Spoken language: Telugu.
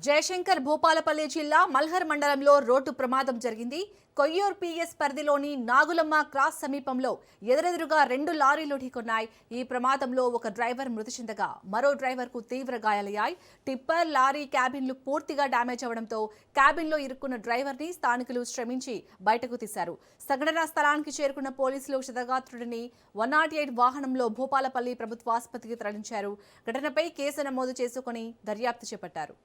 జయశంకర్ భూపాలపల్లి జిల్లా మల్హర్ మండలంలో రోడ్డు ప్రమాదం జరిగింది. కొయ్యూర్ పిఎస్ పరిధిలోని నాగులమ్మ క్రాస్ సమీపంలో ఎదురెదురుగా 2 లారీలు ఢీకొన్నాయి. ఈ ప్రమాదంలో ఒక డ్రైవర్ మృతి చెందగా మరో డ్రైవర్కు తీవ్ర గాయాలయ్యాయి. టిప్పర్ లారీ క్యాబిన్లు పూర్తిగా డ్యామేజ్ అవడంతో క్యాబిన్లో ఇరుక్కున్న డ్రైవర్ని స్థానికులు శ్రమించి బయటకు తీశారు. సంఘటనా స్థలానికి చేరుకున్న పోలీసులు క్షతగాత్రుడిని 108 వాహనంలో భూపాలపల్లి ప్రభుత్వ ఆసుపత్రికి తరలించారు. ఘటనపై కేసు నమోదు చేసుకుని దర్యాప్తు చేపట్టారు.